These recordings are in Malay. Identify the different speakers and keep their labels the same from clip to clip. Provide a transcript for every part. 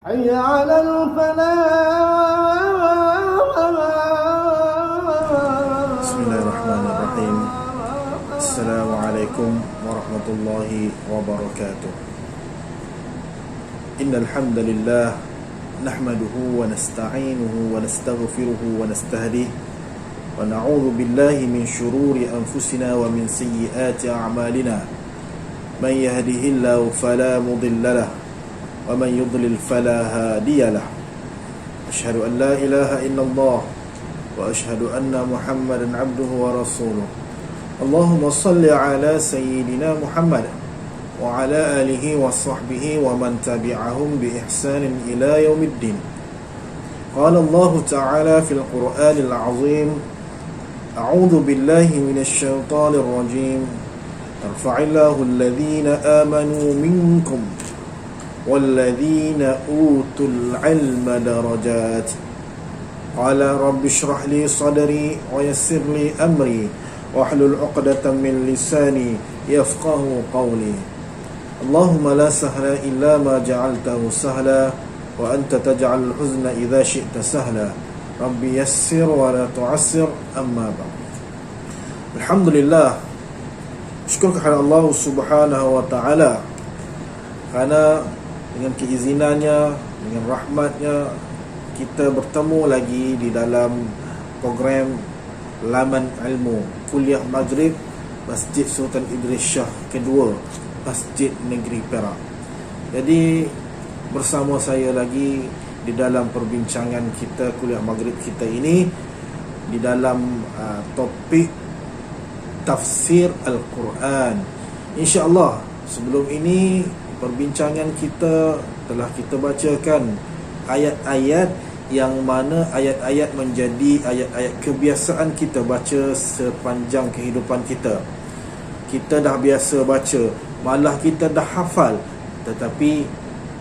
Speaker 1: حي على الفلاح.
Speaker 2: Bismillahirrahmanirrahim. Assalamualaikum warahmatullahi wabarakatuh. Innal hamdalillah nahmaduhu wa nasta'inuhu wa nastaghfiruhu wa nastahdihi wa na'udzu billahi min shururi anfusina wa min sayyiati a'malina. Man yahdihillahu fala mudilla lahu wa man yudlil fala hadiya lahu. Asyhadu an la ilaha illallah wa asyhadu anna Muhammadan abduhu wa rasuluh. Allahumma salli ala sayyidina Muhammad wa ala alihi wa sahbihi wa man tabi'ahum bi ihsanin ila yaumiddin. Qala Allah ta'ala fil Qur'anil 'azim, a'udzu billahi minasy syaithanir rajim. Yarfa'illahu alladhina amanu minkum walladhina utul 'ilma darajat. Qala rabbi shrah li sadri wa yassir li amri wahlul 'uqdatam min lisani yafqahu qawli. Allahumma la sahla illa ma ja'altahu sahla wa anta taj'alul huzna idza syi'ta sahla. Rabbi yassir wa la tu'assir, amma ba'd. Alhamdulillah, syukur kepada Allah Subhanahu wa taala kerana dengan keizinannya, dengan rahmatnya, kita bertemu lagi di dalam program Laman Ilmu Kuliah Maghrib Masjid Sultan Idris Shah kedua, Masjid Negeri Perak. Jadi bersama saya lagi di dalam perbincangan kita kuliah maghrib kita ini di dalam topik tafsir Al-Quran. InsyaAllah sebelum ini perbincangan kita telah kita bacakan ayat-ayat yang mana ayat-ayat menjadi ayat-ayat kebiasaan kita baca sepanjang kehidupan kita. Kita dah biasa baca, malah kita dah hafal, tetapi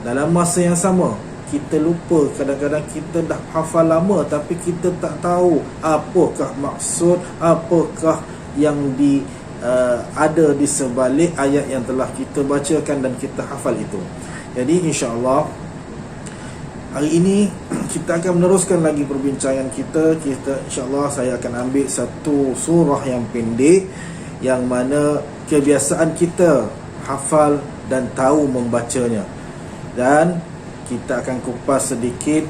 Speaker 2: dalam masa yang sama kita lupa. Kadang-kadang kita dah hafal lama tapi kita tak tahu apakah maksud, apakah yang ada di sebalik ayat yang telah kita bacakan dan kita hafal itu. Jadi insya-Allah hari ini kita akan meneruskan lagi perbincangan kita. Insya-Allah saya akan ambil satu surah yang pendek yang mana kebiasaan kita hafal dan tahu membacanya, dan kita akan kupas sedikit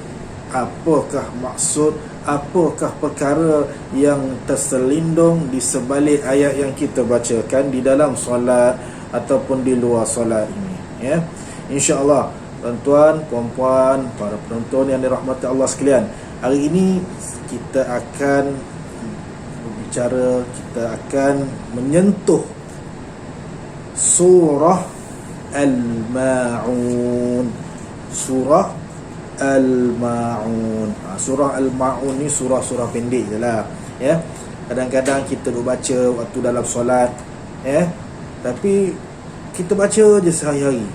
Speaker 2: apakah maksud, apakah perkara yang terselindung di sebalik ayat yang kita bacakan di dalam solat ataupun di luar solat ini, ya. Insya-Allah tuan-tuan, puan-puan, para penonton yang dirahmati Allah sekalian, hari ini kita akan berbicara, kita akan menyentuh surah Al-Ma'un. Surah Al-Ma'un. Surah Al-Ma'un ni surah-surah pendek je lah, ya. Kadang-kadang kita duk baca waktu dalam solat, ya, tapi kita baca je sehari-hari.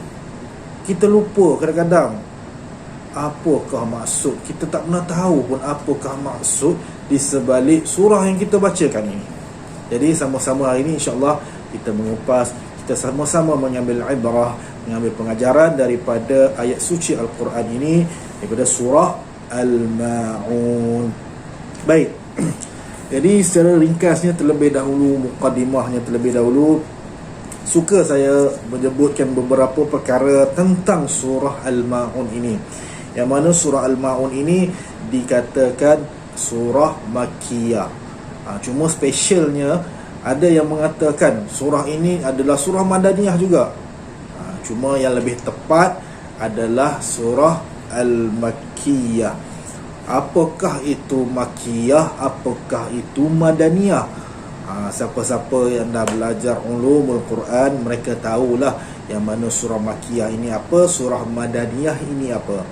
Speaker 2: Kita lupa kadang-kadang apakah maksud. Kita tak pernah tahu pun apakah maksud di sebalik surah yang kita bacakan ini. Jadi sama-sama hari ini insya-Allah kita mengupas, kita sama-sama mengambil ibrah, mengambil pengajaran daripada ayat suci Al-Quran ini, daripada surah Al-Ma'un. Baik. Jadi secara ringkasnya terlebih dahulu, mukadimahnya terlebih dahulu, suka saya menyebutkan beberapa perkara tentang surah Al-Ma'un ini, yang mana surah Al-Ma'un ini dikatakan surah Makkiyah. Cuma spesialnya ada yang mengatakan surah ini adalah surah Madaniyah juga. Cuma yang lebih tepat adalah surah Al-Makkiyah. Apakah itu Makkiyah, apakah itu Madaniyah? Siapa-siapa yang dah belajar ulumul Quran, mereka tahulah yang mana surah Makkiyah ini apa, surah Madaniyah ini apa.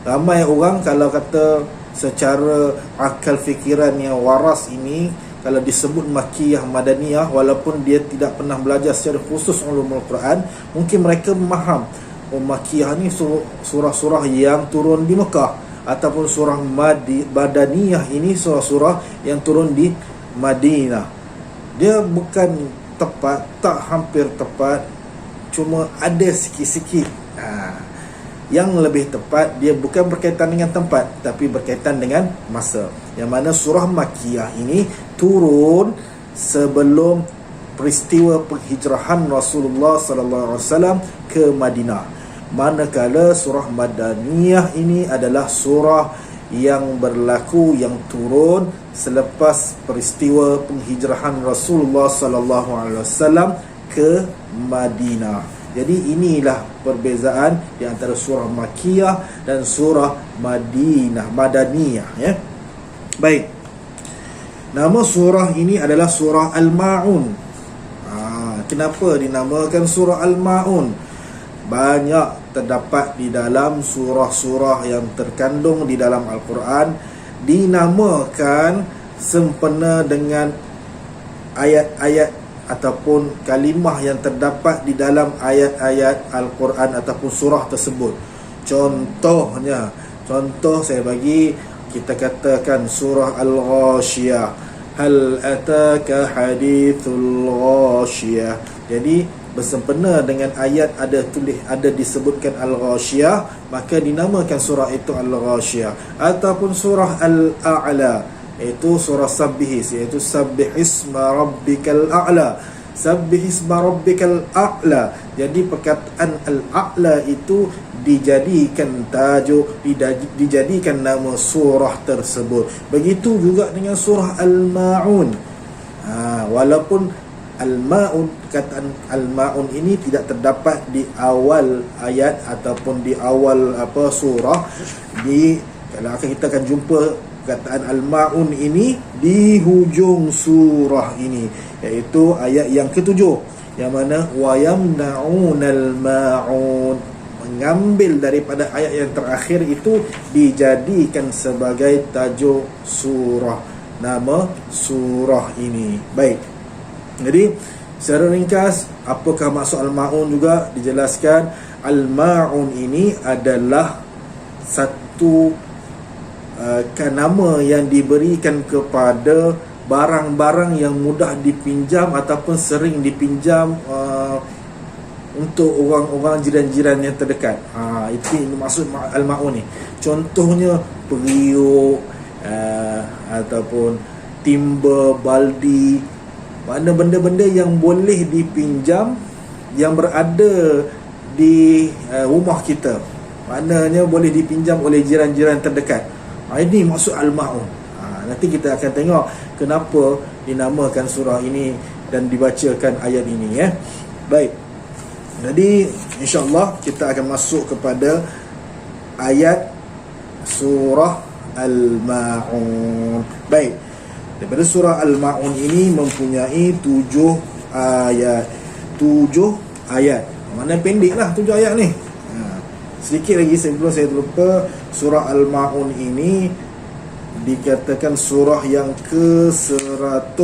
Speaker 2: Ramai orang kalau kata secara akal fikiran yang waras ini, kalau disebut Makkiyah, Madaniyah, walaupun dia tidak pernah belajar secara khusus ulumul Quran, mungkin mereka memaham, oh Makkiyah ni surah-surah yang turun di Mekah, ataupun surah Madaniyah ini surah-surah yang turun di Madinah. Dia bukan tepat, tak hampir tepat, cuma ada sikit-sikit yang lebih tepat dia bukan berkaitan dengan tempat tapi berkaitan dengan masa. Yang mana surah Makkiyah ini turun sebelum peristiwa penghijrahan Rasulullah sallallahu alaihi wasallam ke Madinah. Manakala surah Madaniyah ini adalah surah yang berlaku, yang turun selepas peristiwa penghijrahan Rasulullah sallallahu alaihi wasallam ke Madinah. Jadi inilah perbezaan di antara surah Makkiyah dan surah Madaniyah, ya. Baik. Nama surah ini adalah surah Al-Ma'un. Kenapa dinamakan surah Al-Ma'un? Banyak terdapat di dalam surah-surah yang terkandung di dalam Al-Quran dinamakan sempena dengan ayat-ayat ataupun kalimah yang terdapat di dalam ayat-ayat Al-Quran ataupun surah tersebut. Contoh saya bagi, kita katakan surah Al-Ghashiyah, hal ataka hadithul Ghashiyah. Jadi bersempena dengan ayat ada disebutkan Al-Ghashiyah, maka dinamakan surah itu Al-Ghashiyah. Ataupun surah Al-A'la, itu surah Sabbih, iaitu Sabbih isma rabbikal a'la, Sabbih isma rabbikal a'la. Jadi perkataan Al-A'la itu dijadikan tajuk, dijadikan nama surah tersebut. Begitu juga dengan surah Al-Ma'un. Walaupun Al-Ma'un, kataan Al-Ma'un ini tidak terdapat di awal ayat ataupun di awal surah. Kalau kita akan jumpa kataan Al-Ma'un ini di hujung surah ini, iaitu ayat yang ke-7, yang mana wa yamna'unal ma'un, mengambil daripada ayat yang terakhir itu dijadikan sebagai tajuk surah, nama surah ini. Baik. Jadi secara ringkas, apakah maksud Al-Ma'un juga dijelaskan. Al-Ma'un ini adalah satu nama yang diberikan kepada barang-barang yang mudah dipinjam ataupun sering dipinjam untuk orang-orang jiran-jiran yang terdekat. Itu maksud Al-Ma'un ni. Contohnya periuk, ataupun timba, baldi, mana benda-benda yang boleh dipinjam, yang berada di rumah kita, maknanya boleh dipinjam oleh jiran-jiran terdekat. Ini maksud Al-Ma'un. Nanti kita akan tengok kenapa dinamakan surah ini dan dibacakan ayat ini, ya. Baik. Jadi insya-Allah kita akan masuk kepada ayat surah Al-Ma'un. Baik. Daripada surah Al-Ma'un ini mempunyai 7 ayat. 7 ayat. Mana pendeklah 7 ayat ni. Sedikit lagi sebelum saya terlupa, surah Al-Ma'un ini dikatakan surah yang ke-107.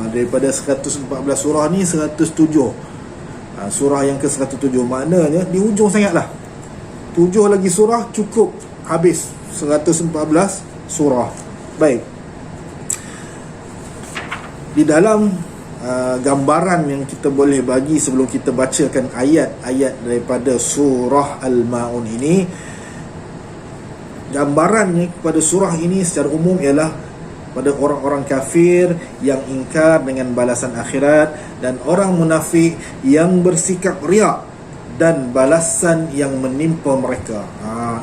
Speaker 2: Daripada 114 surah ni 107. Surah yang ke-107, maknanya di hujung sangatlah. 7 lagi surah cukup habis 114 surah. Baik. Di dalam gambaran yang kita boleh bagi sebelum kita bacakan ayat-ayat daripada surah Al-Ma'un ini, gambarannya kepada surah ini secara umum ialah pada orang-orang kafir yang ingkar dengan balasan akhirat dan orang munafik yang bersikap riak dan balasan yang menimpa mereka.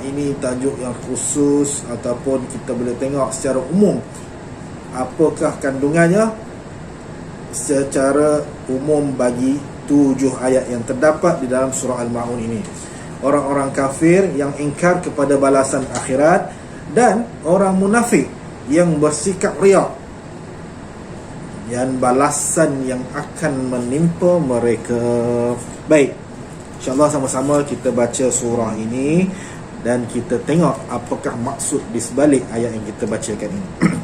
Speaker 2: Ini tajuk yang khusus ataupun kita boleh tengok secara umum apakah kandungannya secara umum bagi 7 ayat yang terdapat di dalam surah Al-Ma'un ini. Orang-orang kafir yang ingkar kepada balasan akhirat dan orang munafik yang bersikap riak dan balasan yang akan menimpa mereka. Baik, InsyaAllah sama-sama kita baca surah ini dan kita tengok apakah maksud di sebalik ayat yang kita bacakan ini.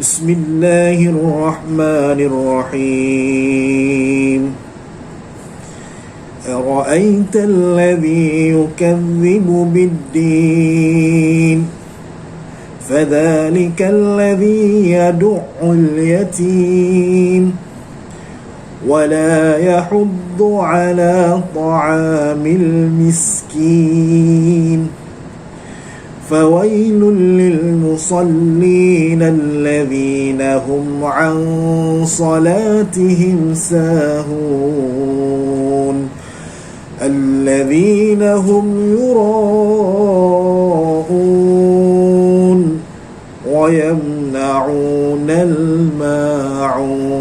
Speaker 2: Bismillahirrahmanirrahim. أرأيت الذي يكذب بالدين فذلك الذي يدع اليتيم ولا يحض على طعام المسكين فويل للمصلين الذين هم عن صلاتهم ساهون الذين هم يراءون ويمنعون الماعون.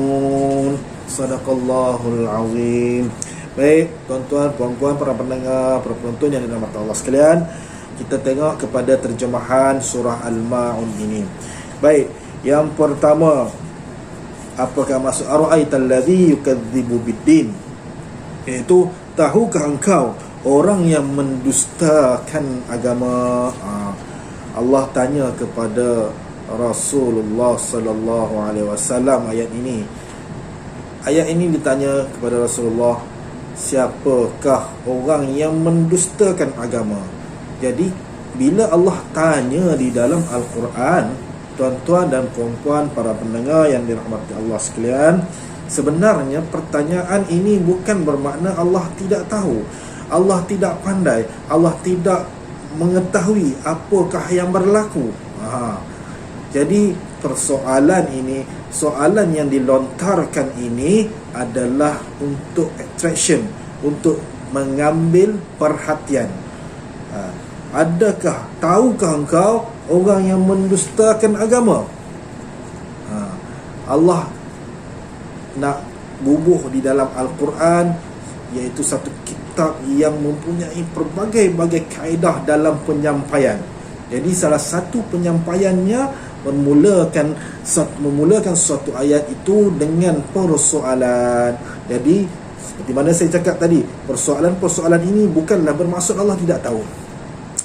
Speaker 2: Sadaqallahul azim. Baik, tuan-tuan, puan-puan, para pendengar, para penonton yang dirahmati Allah sekalian, kita tengok kepada terjemahan surah Al-Ma'un ini. Baik, yang pertama, apakah maksud ara'aital ladzi yukadzibu biddin? Iaitu, tahukah engkau orang yang mendustakan agama? Allah tanya kepada Rasulullah sallallahu alaihi wasallam ayat ini. Ayat ini ditanya kepada Rasulullah, siapakah orang yang mendustakan agama? Jadi bila Allah tanya di dalam Al-Quran, tuan-tuan dan puan-puan, para pendengar yang dirahmati Allah sekalian, sebenarnya pertanyaan ini bukan bermakna Allah tidak tahu, Allah tidak pandai, Allah tidak mengetahui apakah yang berlaku. Jadi persoalan ini, soalan yang dilontarkan ini adalah untuk attraction, untuk mengambil perhatian. Tahukah engkau orang yang mendustakan agama? Allah nak bubuh di dalam Al-Quran, iaitu satu kitab yang mempunyai pelbagai-bagai kaedah dalam penyampaian. Jadi salah satu penyampaiannya memulakan suatu ayat itu dengan persoalan. Jadi seperti mana saya cakap tadi, persoalan-persoalan ini bukanlah bermaksud Allah tidak tahu.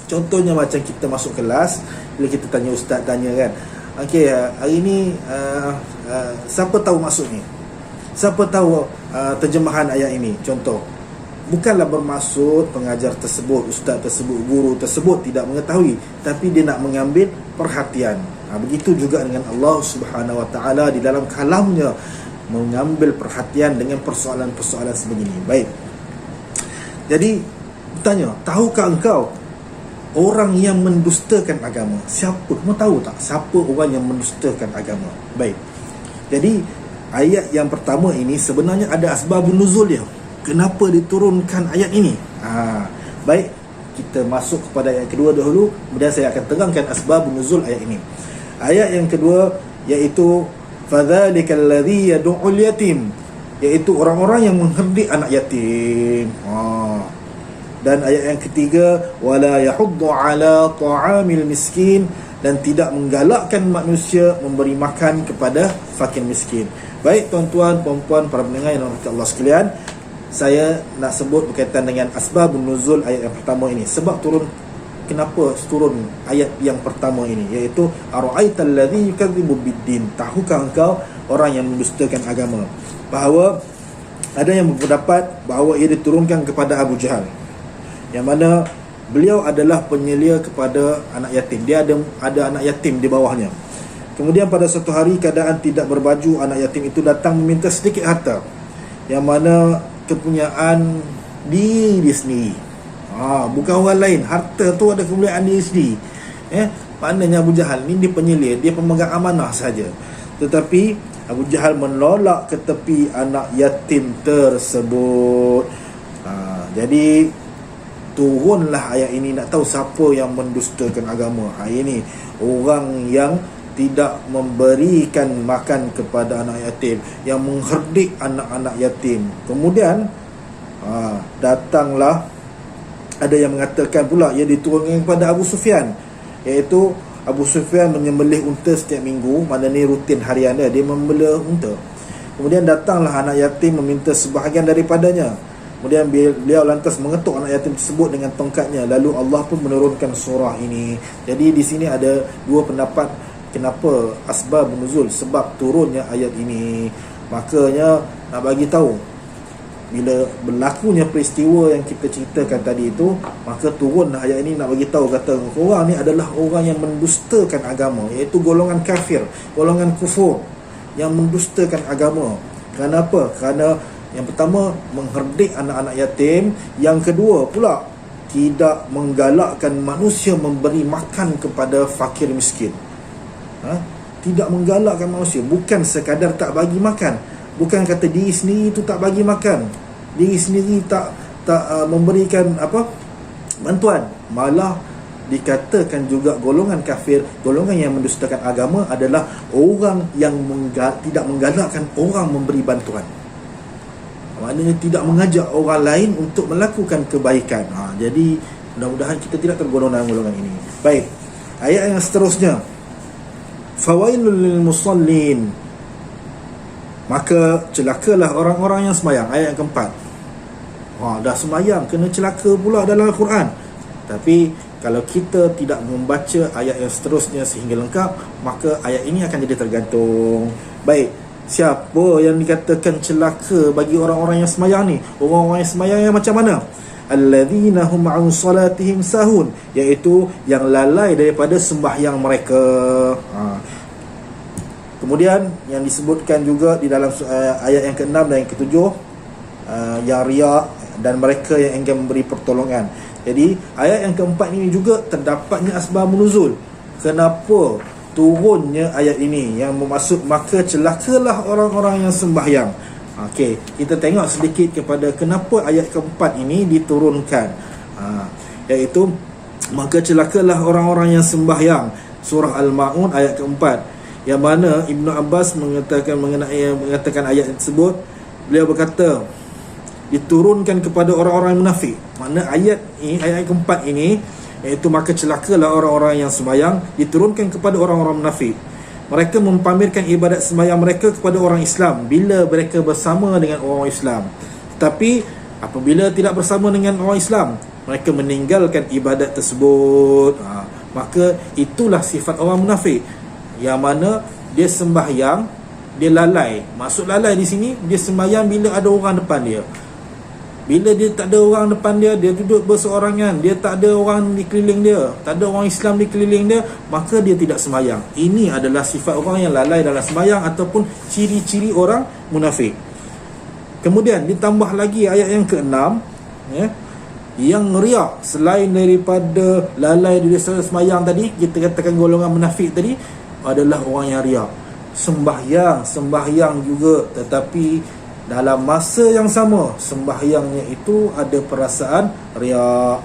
Speaker 2: Contohnya macam kita masuk kelas, bila kita tanya ustaz, tanya kan, okey, hari ni siapa tahu maksud ni? Siapa tahu terjemahan ayat ini? Contoh, bukanlah bermaksud pengajar tersebut, ustaz tersebut, guru tersebut tidak mengetahui, tapi dia nak mengambil perhatian. Begitu juga dengan Allah Subhanahu Wa Taala di dalam kalamnya, mengambil perhatian dengan persoalan-persoalan sebegini. Baik. Jadi bertanya, tahukah engkau orang yang mendustakan agama? Siapa? Kamu tahu tak siapa orang yang mendustakan agama? Baik. Jadi ayat yang pertama ini sebenarnya ada asbabun nuzul dia. Kenapa diturunkan ayat ini? Baik, kita masuk kepada ayat kedua dahulu, kemudian saya akan terangkan asbabun nuzul ayat ini. Ayat yang kedua iaitu fadzalikal ladzi yad'ul yatim, iaitu orang-orang yang mengherdik anak yatim. Dan ayat yang ketiga, wala yahuddu ala ta'amil miskin, dan tidak menggalakkan manusia memberi makan kepada fakir miskin. Baik tuan-tuan, puan-puan, para pendengar yang dirahmati Allah sekalian, saya nak sebut berkaitan dengan asbabun nuzul ayat yang pertama ini. Sebab kenapa turun ayat yang pertama ini, iaitu ara'aital ladzi yukadzibu biddin, tahukah engkau orang yang mendustakan agama? Bahawa ada yang berpendapat bahawa ia diturunkan kepada Abu Jahal, yang mana beliau adalah penyelia kepada anak yatim. Dia ada anak yatim di bawahnya. Kemudian pada suatu hari keadaan tidak berbaju, anak yatim itu datang meminta sedikit harta, yang mana kepunyaan diri sendiri. Bukan orang lain. Harta tu ada kemuliaan diri sendiri. Maknanya Abu Jahal ni dia penyelia, dia pemegang amanah saja. Tetapi Abu Jahal menolak ke tepi anak yatim tersebut. Jadi turunlah ayat ini, nak tahu siapa yang mendustakan agama. Ini orang yang tidak memberikan makan kepada anak yatim, yang mengherdik anak-anak yatim. Kemudian datanglah, ada yang mengatakan pula ia diturunkan kepada Abu Sufyan, iaitu Abu Sufyan menyembelih unta setiap minggu, mana ni rutin harian dia membela unta. Kemudian datanglah anak yatim meminta sebahagian daripadanya. Kemudian beliau lantas mengetuk anak yatim tersebut dengan tongkatnya. Lalu Allah pun menurunkan surah ini. Jadi di sini ada dua pendapat kenapa asbab nuzul, sebab turunnya ayat ini. Makanya nak bagi tahu, bila berlakunya peristiwa yang kita ceritakan tadi itu, maka turunlah ayat ini nak bagi tahu, kata orang ni adalah orang yang mendustakan agama, iaitu golongan kafir, golongan kufur yang mendustakan agama. Kerana apa? Kerana yang pertama, mengherdik anak-anak yatim. Yang kedua pula, tidak menggalakkan manusia memberi makan kepada fakir miskin. Tidak menggalakkan manusia. Bukan sekadar tak bagi makan, bukan kata diri sendiri tu tak bagi makan, diri sendiri tak memberikan bantuan. Malah dikatakan juga golongan kafir, golongan yang mendustakan agama adalah orang yang tidak menggalakkan orang memberi bantuan. Maknanya tidak mengajak orang lain untuk melakukan kebaikan. Jadi mudah-mudahan kita tidak tergolong dalam golongan ini. Baik, ayat yang seterusnya, fawailul lil musallin, maka celakalah orang-orang yang sembahyang. Ayat yang keempat. Dah sembahyang kena celaka pula dalam Al-Quran. Tapi kalau kita tidak membaca ayat yang seterusnya sehingga lengkap, maka ayat ini akan jadi tergantung. Baik, siapa yang dikatakan celaka bagi orang-orang yang sembahyang ni? Orang-orang yang sembahyang yang macam mana? Alladzina hum an salatihim sahun, iaitu yang lalai daripada sembahyang mereka. Kemudian yang disebutkan juga di dalam ayat yang ke-6 dan yang ke-7, yang riak dan mereka yang enggan memberi pertolongan. Jadi ayat yang keempat ini juga terdapatnya asbab nuzul. Kenapa turunnya ayat ini yang bermaksud maka celakalah orang-orang yang sembahyang. Okey, kita tengok sedikit kepada kenapa ayat keempat ini diturunkan. Iaitu maka celakalah orang-orang yang sembahyang. Surah Al-Maun ayat keempat, yang mana Ibnu Abbas mengatakan ayat tersebut, beliau berkata diturunkan kepada orang-orang munafik. Makna ayat ini, ayat keempat ini, iaitu maka celakalah orang-orang yang sembahyang, diturunkan kepada orang-orang munafik. Mereka mempamerkan ibadat sembahyang mereka kepada orang Islam bila mereka bersama dengan orang Islam. Tapi apabila tidak bersama dengan orang Islam, mereka meninggalkan ibadat tersebut. Maka itulah sifat orang munafik, yang mana dia sembahyang, dia lalai. Maksud lalai di sini, dia sembahyang bila ada orang depan dia. Bila dia tak ada orang depan dia, dia duduk berseorangan, dia tak ada orang di keliling dia, tak ada orang Islam di keliling dia, maka dia tidak sembahyang. Ini adalah sifat orang yang lalai dalam sembahyang ataupun ciri-ciri orang munafik. Kemudian ditambah lagi ayat yang ke-6, yang riak selain daripada lalai di sembahyang tadi, kita katakan golongan munafik tadi adalah orang yang riak. Sembahyang juga, tetapi dalam masa yang sama sembahyangnya itu ada perasaan riak.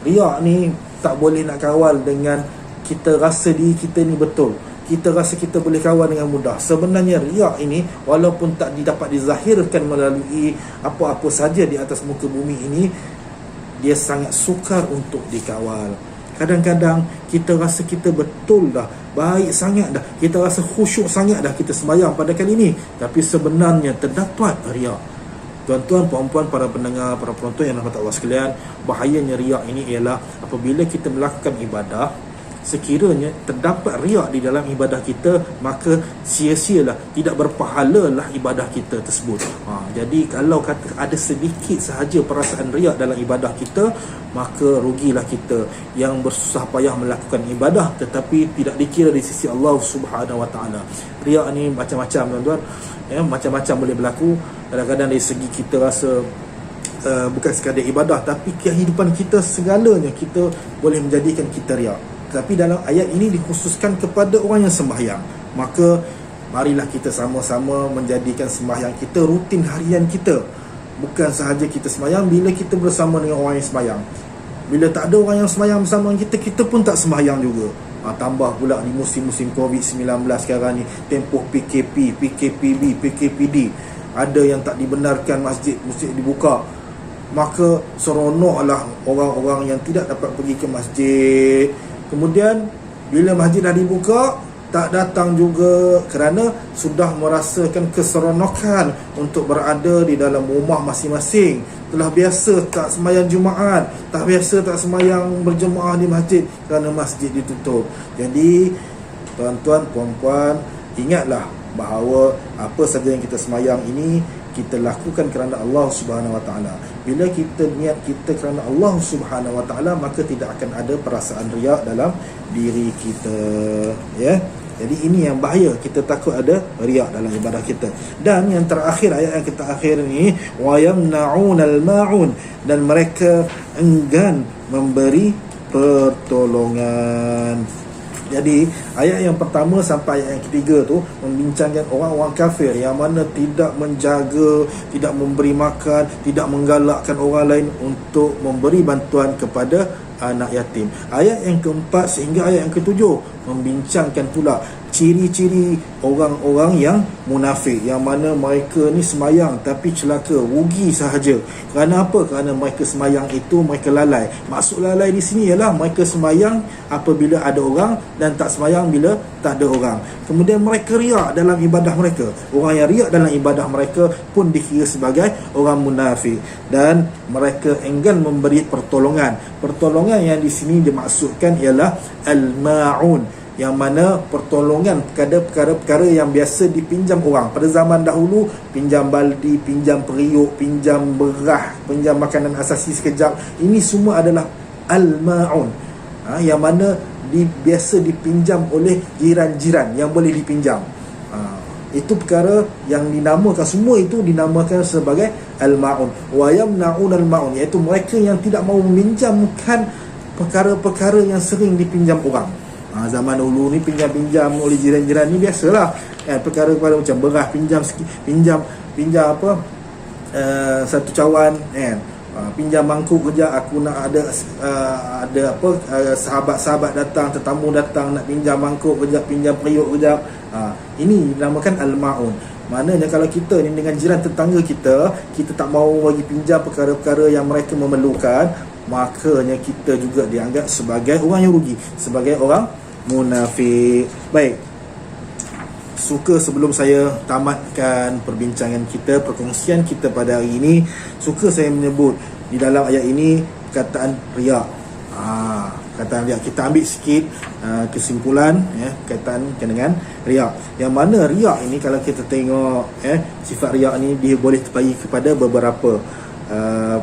Speaker 2: Riak ni tak boleh nak kawal dengan kita rasa diri kita ni betul, kita rasa kita boleh kawal dengan mudah. Sebenarnya riak ini walaupun tak dapat dizahirkan melalui apa-apa saja di atas muka bumi ini, dia sangat sukar untuk dikawal. Kadang-kadang kita rasa kita betul dah, baik sangat dah, kita rasa khusyuk sangat dah kita sembahyang pada kali ini, tapi sebenarnya terdapat riak. Tuan-tuan, puan-puan, para pendengar, para penonton yang rahmat Allah sekalian, bahayanya riak ini ialah apabila kita melakukan ibadah, sekiranya terdapat riak di dalam ibadah kita, maka sia-sialah, tidak berpahalalah ibadah kita tersebut. Jadi kalau kata ada sedikit sahaja perasaan riak dalam ibadah kita, maka rugilah kita yang bersusah payah melakukan ibadah tetapi tidak dikira di sisi Allah Subhanahu Wa Taala. Riak ni macam-macam, tuan-tuan, macam-macam boleh berlaku. Kadang-kadang dari segi kita rasa bukan sekadar ibadah, tapi kehidupan kita segalanya kita boleh menjadikan kita riak. Tapi dalam ayat ini dikhususkan kepada orang yang sembahyang. Maka marilah kita sama-sama menjadikan sembahyang kita rutin harian kita. Bukan sahaja kita sembahyang bila kita bersama dengan orang yang sembahyang. Bila tak ada orang yang sembahyang bersama kita, kita pun tak sembahyang juga. Tambah pula di musim-musim COVID-19 sekarang ni, tempoh PKP, PKPB, PKPD, ada yang tak dibenarkan masjid dibuka. Maka seronoklah orang-orang yang tidak dapat pergi ke masjid. Kemudian bila masjid dah dibuka, tak datang juga kerana sudah merasakan keseronokan untuk berada di dalam rumah masing-masing. Telah biasa tak sembahyang Jumaat, tak biasa tak sembahyang berjemaah di masjid kerana masjid ditutup. Jadi tuan-tuan, puan-puan, ingatlah bahawa apa saja yang kita sembahyang ini kita lakukan kerana Allah Subhanahu Wa Taala. Bila kita niat kita kerana Allah Subhanahu Wa Taala, maka tidak akan ada perasaan riak dalam diri kita, ya. Jadi ini yang bahaya, kita takut ada riak dalam ibadah kita. Dan yang terakhir, ayat yang kita akhir ni, wa yamna'unal ma'un, dan mereka enggan memberi pertolongan. Jadi ayat yang pertama sampai ayat yang ketiga tu membincangkan orang-orang kafir yang mana tidak menjaga, tidak memberi makan, tidak menggalakkan orang lain untuk memberi bantuan kepada anak yatim. Ayat yang keempat sehingga ayat yang ketujuh membincangkan pula ciri-ciri orang-orang yang munafik, yang mana mereka ni semayang tapi celaka, rugi sahaja. Kerana apa? Kerana mereka semayang itu mereka lalai. Maksud lalai di sini ialah mereka semayang apabila ada orang dan tak semayang bila tak ada orang. Kemudian mereka riak dalam ibadah mereka. Orang yang riak dalam ibadah mereka pun dikira sebagai orang munafik, dan mereka enggan memberi pertolongan. Pertolongan yang di sini dimaksudkan ialah al-ma'un, yang mana pertolongan kepada perkara-perkara yang biasa dipinjam orang. Pada zaman dahulu, pinjam baldi, pinjam periuk, pinjam beras, pinjam makanan asasi sekejap. Ini semua adalah al-ma'un, yang mana biasa dipinjam oleh jiran-jiran yang boleh dipinjam. Itu perkara yang dinamakan, semua itu dinamakan sebagai al-ma'un. Wa yamna'un al-ma'un, iaitu mereka yang tidak mahu meminjamkan perkara-perkara yang sering dipinjam orang. Zaman dulu ni pinjam-pinjam oleh jiran-jiran ni biasalah, perkara-perkara macam beras pinjam sikit, pinjam apa, satu cawan kan, pinjam mangkuk kejap, aku nak ada apa, sahabat-sahabat datang, tetamu datang nak pinjam mangkuk kejap, pinjam periuk kejap. Ini dinamakan al-ma'un. Maknanya kalau kita ni dengan jiran tetangga kita tak mahu bagi pinjam perkara-perkara yang mereka memerlukan, makanya kita juga dianggap sebagai orang yang rugi, sebagai orang munafik. Baik, suka sebelum saya tamatkan perbincangan kita, perkongsian kita pada hari ini, suka saya menyebut di dalam ayat ini perkataan riak. Perkataan riak, kita ambil sikit kesimpulan berkaitan dengan riak. Yang mana riak ini, kalau kita tengok sifat riak ni, dia boleh terbagi kepada beberapa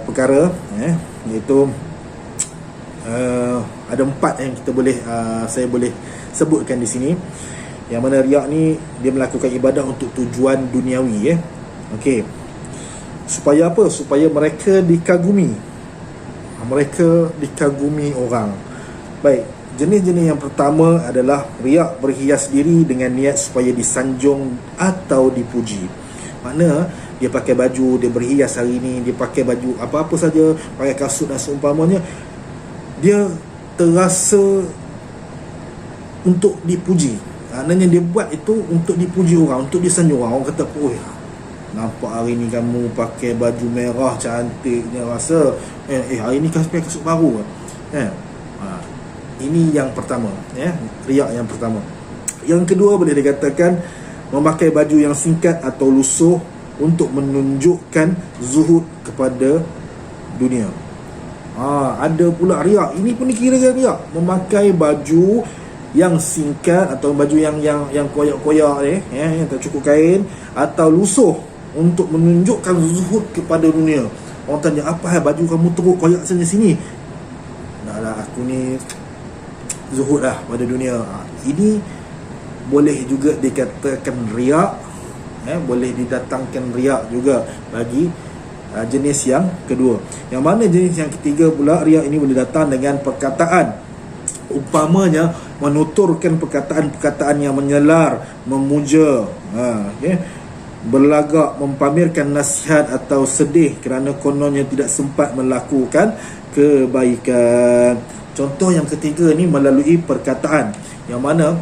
Speaker 2: perkara, iaitu ada 4 yang kita boleh saya boleh sebutkan di sini. Yang mana riak ni dia melakukan ibadah untuk tujuan duniawi, okey, supaya apa? Supaya mereka dikagumi, orang. Baik, jenis-jenis yang pertama adalah riak berhias diri dengan niat supaya disanjung atau dipuji. Makna dia pakai baju, dia berhias hari ni, dia pakai baju apa-apa saja, pakai kasut dan seumpamanya, dia terasa untuk dipuji. Maknanya dia buat itu untuk dipuji orang, untuk disanjung orang. Orang kata, "Oh, nampak hari ni kamu pakai baju merah cantiknya, rasa hari ni pakai kasut baru." Ini yang pertama, riak yang pertama. Yang kedua boleh dikatakan memakai baju yang singkat atau lusuh untuk menunjukkan zuhud kepada dunia. Ada pula riak, ini pun dikira riak, memakai baju yang singkat atau baju yang koyak-koyak yang tak cukup kain atau lusuh untuk menunjukkan zuhud kepada dunia. Orang tanya, "Apa baju kamu teruk koyak saja sini?" "Nah, aku ni zuhud dah pada dunia." Ini boleh juga dikatakan riak, boleh didatangkan riak juga bagi jenis yang kedua. Yang mana jenis yang ketiga pula, riak ini boleh datang dengan perkataan, umpamanya menuturkan perkataan-perkataan yang menyelar, memuja, berlagak, mempamerkan nasihat atau sedih kerana kononnya tidak sempat melakukan kebaikan. Contoh yang ketiga ni melalui perkataan, yang mana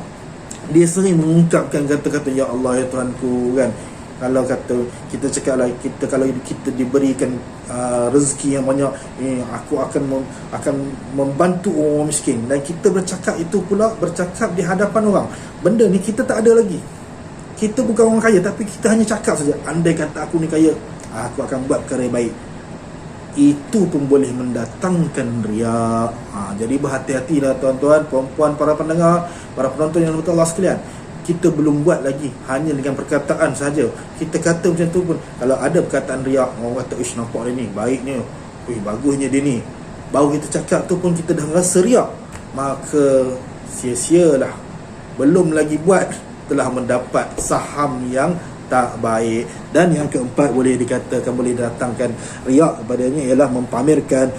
Speaker 2: dia sering mengungkapkan kata-kata, "Ya Allah, ya Tuhanku," kan. Kalau kata kita cakap lah, kalau kita diberikan rezeki yang banyak, aku akan membantu orang miskin, dan kita bercakap itu pula, bercakap di hadapan orang. Benda ni kita tak ada lagi. Kita bukan orang kaya, tapi kita hanya cakap saja, "Andai kata aku ni kaya, aku akan buat perkara yang baik." Itu pun boleh mendatangkan riak. Jadi berhati-hatilah tuan-tuan, puan-puan, para pendengar, para penonton yang dirahmati Allah sekalian. Kita belum buat lagi hanya dengan perkataan saja. Kita kata macam tu pun, kalau ada perkataan riak, orang kata, "Ish, nampak dia ni, baiknya, bagusnya dia ni," baru kita cakap tu pun kita dah rasa riak, maka sia-sialah belum lagi buat, telah mendapat saham yang tak baik. Dan yang keempat, boleh dikatakan, boleh datangkan riak kepadanya, ialah mempamerkan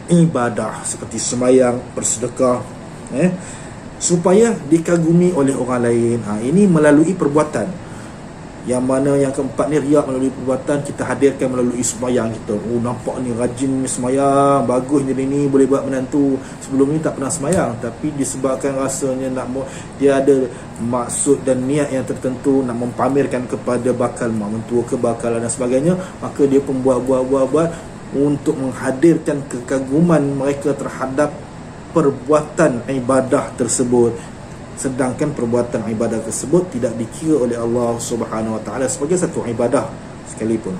Speaker 2: ibadah seperti sembahyang, bersedekah, supaya dikagumi oleh orang lain. Ini melalui perbuatan. Yang mana yang keempat ni, riak melalui perbuatan, kita hadirkan melalui sembahyang kita. Nampak ni rajin sembahyang, bagus jadi ni, boleh buat menantu. Sebelum ni tak pernah sembahyang, tapi disebabkan rasanya dia ada maksud dan niat yang tertentu, nak mempamerkan kepada bakal mak mentua ke bakalan dan sebagainya, maka dia pun buat untuk menghadirkan kekaguman mereka terhadap perbuatan ibadah tersebut. Sedangkan perbuatan ibadah tersebut tidak dikira oleh Allah Subhanahu Wa Taala sebagai satu ibadah sekalipun.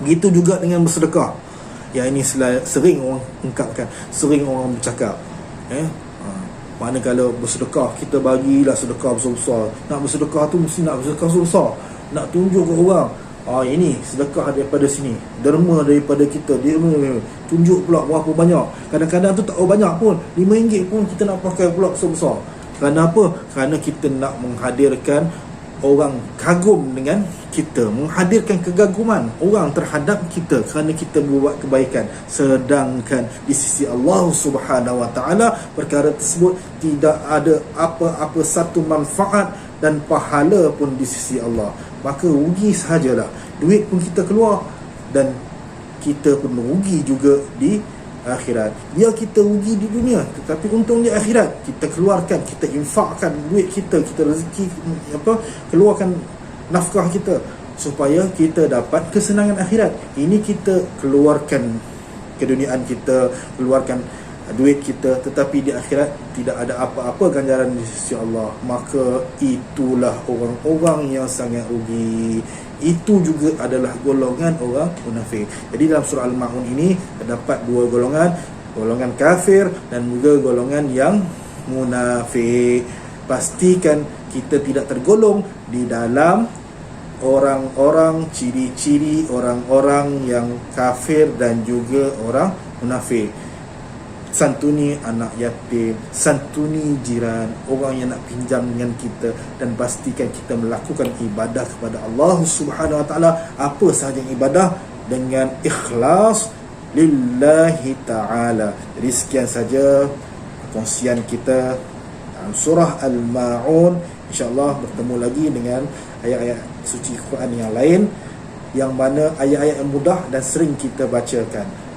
Speaker 2: Begitu juga dengan bersedekah. Yang ini sering orang ungkapkan, sering orang bercakap, mana kalau bersedekah, kita bagilah sedekah besar-besar. Nak bersedekah tu mesti nak bersedekah besar, nak tunjuk ke orang, ini sedekah daripada sini, derma daripada kita, derma, tunjuk pula berapa banyak. Kadang-kadang tu tak banyak pun, RM5 pun kita nak pakai pula besar-besar. Kerana apa? Kerana kita nak menghadirkan orang kagum dengan kita, menghadirkan kegaguman orang terhadap kita kerana kita membuat kebaikan. Sedangkan di sisi Allah Subhanahu Wa Taala, perkara tersebut tidak ada apa-apa satu manfaat dan pahala pun di sisi Allah. Maka rugi sahajalah. Duit pun kita keluar dan kita pun merugi juga di akhirat. Biar kita rugi di dunia, tetapi untung di akhirat. Kita keluarkan, kita infakkan duit kita, kita rezeki, keluarkan nafkah kita supaya kita dapat kesenangan akhirat. Ini kita keluarkan keduniaan kita, keluarkan duit kita, tetapi di akhirat tidak ada apa-apa ganjaran di sisi Allah. Maka itulah orang-orang yang sangat rugi. Itu juga adalah golongan orang munafik. Jadi dalam surah Al-Ma'un ini terdapat dua golongan, golongan kafir dan juga golongan yang munafik. Pastikan kita tidak tergolong di dalam orang-orang, ciri-ciri orang-orang yang kafir dan juga orang munafik. Santuni anak yatim, santuni jiran, orang yang nak pinjam dengan kita, dan pastikan kita melakukan ibadah kepada Allah Subhanahu Wa Taala, apa sahaja ibadah, dengan ikhlas lillahi ta'ala. Jadi sekian saja kongsian kita dalam surah Al-Ma'un. InsyaAllah bertemu lagi dengan ayat-ayat suci Quran yang lain, yang mana ayat-ayat yang mudah dan sering kita bacakan,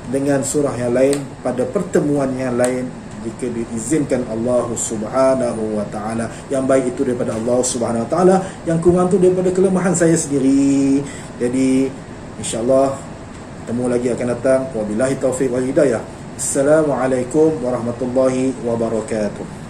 Speaker 2: dengan surah yang lain pada pertemuan yang lain, jika diizinkan Allah Subhanahu Wa Taala. Yang baik itu daripada Allah Subhanahu Wa Taala, yang kurang itu daripada kelemahan saya sendiri. Jadi insya-Allah bertemu lagi akan datang. Wabillahi taufiq wal hidayah. Assalamualaikum warahmatullahi wabarakatuh.